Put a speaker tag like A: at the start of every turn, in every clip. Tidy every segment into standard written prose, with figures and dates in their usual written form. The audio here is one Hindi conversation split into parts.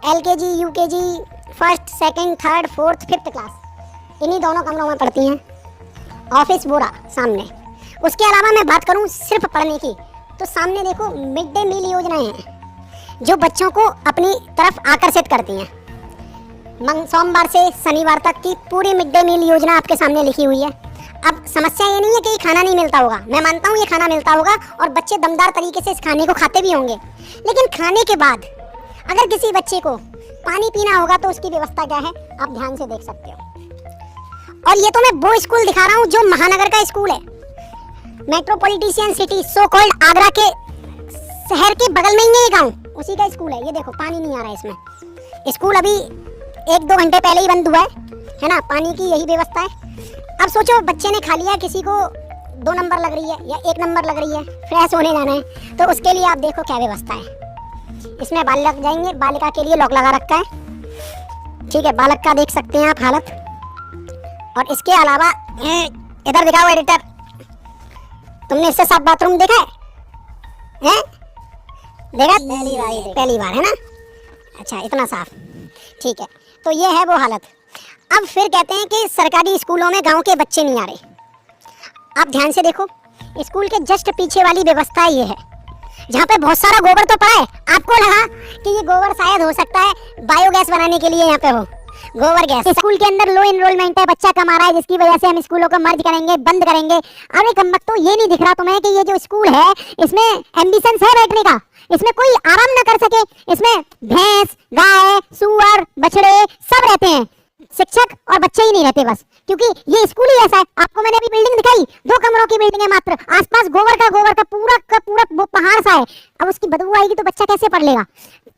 A: LKG, UKG, first, second, third, fourth, fifth class इन्हीं दोनों कमरों में पढ़ती हैं। ऑफिस बोरा सामने। उसके अलावा मैं बात करूं सिर्फ पढ़ने की, तो सामने देखो मिड डे मील योजनाएं हैं जो बच्चों को अपनी तरफ आकर्षित करती हैं। सोमवार से शनिवार तक की पूरी मिड डे मील योजना आपके सामने लिखी हुई है। अब समस्या ये नहीं है कि खाना नहीं मिलता होगा, मैं मानता हूँ ये खाना मिलता होगा और बच्चे दमदार तरीके से इस खाने को खाते भी होंगे, लेकिन खाने के बाद अगर किसी बच्चे को पानी पीना होगा तो उसकी व्यवस्था क्या है आप ध्यान से देख सकते हो। और ये तो मैं वो स्कूल दिखा रहा हूँ जो महानगर का स्कूल है, metropolitan city so called Agra के शहर के बगल में ही है ये गाँव, उसी का स्कूल है। ये देखो पानी नहीं आ रहा है इसमें। स्कूल अभी 1-2 घंटे पहले ही बंद हुआ है ना, पानी की यही व्यवस्था है। अब सोचो बच्चे ने खा लिया, किसी को 2 नंबर लग रही है या 1 नंबर लग रही है, फ्रेश होने जाना है, तो उसके लिए आप देखो क्या व्यवस्था है। इसमें बाल लग जाएंगे, बालिका के लिए लॉक लगा रखा है, ठीक है, बालक का देख सकते हैं आप हालत। और इसके अलावा इधर दिखाओ एडिटर, तुमने इससे साफ बाथरूम देखा है? देखा? पहली बार है ना? अच्छा, इतना साफ, ठीक है। तो ये है वो हालत। अब फिर कहते हैं कि सरकारी स्कूलों में गांव के बच्चे नहीं आ रहे। आप ध्यान से देखो, स्कूल के जस्ट पीछे वाली व्यवस्था ये है, जहाँ पे बहुत सारा गोबर तो पड़ा है। आपको लगा कि ये गोबर शायद हो सकता है बायोगैस बनाने के लिए यहाँ पे हो, गोबर गैस। स्कूल के अंदर लो एनरोलमेंट है, बच्चा कम आ रहा है, जिसकी वजह से हम स्कूलों को मर्ज करेंगे, बंद करेंगे। अरे कमबख्त, तो ये नहीं दिख रहा तुम्हें कि ये जो स्कूल है इसमें एम्बिशंस है बैठने का, इसमें कोई आराम ना कर सके। इसमें भैंस, गाय, सुअर, बछड़े सब रहते हैं, शिक्षक और बच्चे ही नहीं रहते बस, क्योंकि ये स्कूल ही ऐसा है। आपको मैंने अभी बिल्डिंग दिखाई, 2 कमरों की बिल्डिंग है मात्र, आसपास गोबर का पूरा वो पहाड़ सा है। अब उसकी बदबू आएगी तो बच्चा कैसे पढ़ लेगा?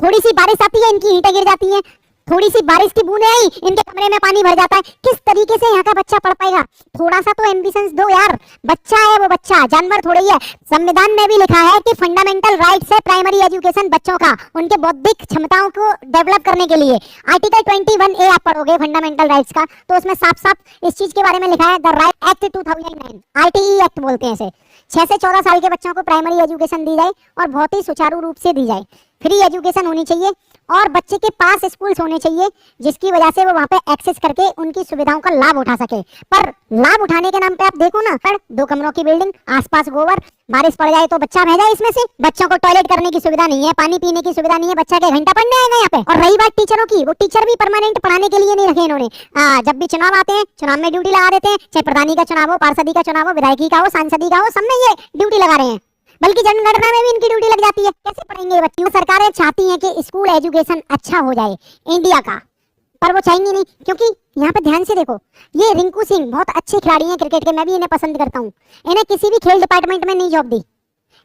A: थोड़ी सी बारिश आती है, इनकी ईंटें गिर जाती हैं, थोड़ी सी बारिश की बूंदें आई, इनके कमरे में पानी भर जाता है। किस तरीके से यहाँ का बच्चा पढ़ पाएगा? थोड़ा सा तो एम्बिशंस दो यार, बच्चा है वो, बच्चा जानवर थोड़ी है। संविधान में भी लिखा है कि फंडामेंटल राइट्स है प्राइमरी एजुकेशन बच्चों का, उनके बौद्धिक क्षमताओं को डेवलप करने के लिए। आर्टिकल 21A आप पढ़ोगे फंडामेंटल राइट्स का, तो उसमें साफ साफ इस चीज के बारे में लिखा है, the right act 2009, RTE act बोलते हैं इसे। 6 से 14 साल के बच्चों को प्राइमरी एजुकेशन दी जाए और बहुत ही सुचारू रूप से दी जाए। फ्री एजुकेशन होनी चाहिए और बच्चे के पास स्कूल्स होने चाहिए, जिसकी वजह से वो वहाँ पे एक्सेस करके उनकी सुविधाओं का लाभ उठा सके। पर लाभ उठाने के नाम पे आप देखो ना, 2 कमरों की बिल्डिंग, आसपास गोबर, बारिश पड़ जाए तो बच्चा बह जाए इसमें से। बच्चों को टॉयलेट करने की सुविधा नहीं है, पानी पीने की सुविधा नहीं है, बच्चा के घंटा पढ़ने आएगा यहाँ पे। और रही बात टीचरों की, वो टीचर भी परमानेंट पढ़ाने के लिए नहीं रखे इन्होंने। जब भी चुनाव आते हैं, चुनाव में ड्यूटी लगा देते हैं, चाहे प्रधानी का चुनाव हो, पार्षदी का चुनाव हो, विधायकी का हो, सांसदी का हो, सब में ये ड्यूटी लगा रहे हैं, बल्कि जनगणना में भी इनकी ड्यूटी लग जाती है। कैसे पढ़ेंगे बच्चे? सरकारें चाहती हैं कि स्कूल एजुकेशन अच्छा हो जाए इंडिया का, पर वो चाहेंगी नहीं, क्योंकि यहाँ पे ध्यान से देखो, ये रिंकू सिंह बहुत अच्छे खिलाड़ी हैं क्रिकेट के, मैं भी इन्हें पसंद करता हूँ। इन्हें किसी भी खेल डिपार्टमेंट में नहीं जॉब दी,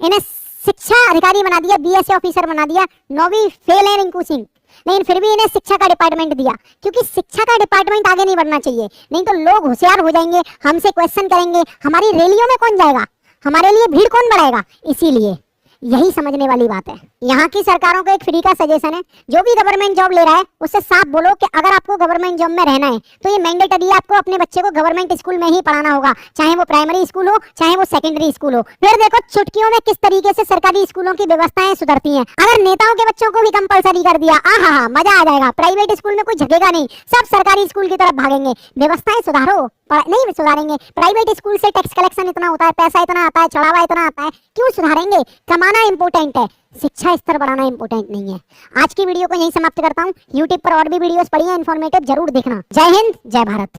A: इन्हें शिक्षा अधिकारी बना दिया, BSc ऑफिसर बना दिया। 9वीं फेल है रिंकू सिंह, लेकिन फिर भी इन्हें शिक्षा का डिपार्टमेंट दिया, क्योंकि शिक्षा का डिपार्टमेंट आगे नहीं बढ़ना चाहिए, नहीं तो लोग होशियार हो जाएंगे, हमसे क्वेश्चन करेंगे, हमारी रैलियों में कौन जाएगा, हमारे लिए भीड़ कौन बढ़ाएगा। इसीलिए यही समझने वाली बात है। यहाँ की सरकारों को एक फ्री का सजेशन है, जो भी गवर्नमेंट जॉब ले रहा है उससे साफ बोलो कि अगर आपको गवर्नमेंट जॉब में रहना है तो ये मैंडेटरी है, आपको अपने बच्चे को गवर्नमेंट स्कूल में ही पढ़ाना होगा, चाहे वो प्राइमरी स्कूल हो, चाहे वो सेकेंडरी स्कूल हो। फिर देखो चुटकियों में किस तरीके से सरकारी स्कूलों की व्यवस्थाएं सुधरती हैं। अगर नेताओं के बच्चों को भी कंपलसरी कर दिया, आहा मजा आ जाएगा, प्राइवेट स्कूल में कोई झकेगा नहीं, सब सरकारी स्कूल की तरफ भागेंगे। व्यवस्थाएं सुधारो, नहीं सुधारेंगे। प्राइवेट स्कूल से टैक्स कलेक्शन इतना होता है, पैसा इतना आता है, चढ़ावा इतना आता है, क्यों सुधारेंगे? कमाना इंपॉर्टेंट है, शिक्षा स्तर बढ़ाना इंपॉर्टेंट नहीं है। आज की वीडियो को यहीं समाप्त करता हूँ। यूट्यूब पर और भी वीडियोस पड़ी हैं इन्फॉर्मेटिव, जरूर देखना। जय हिंद, जय भारत।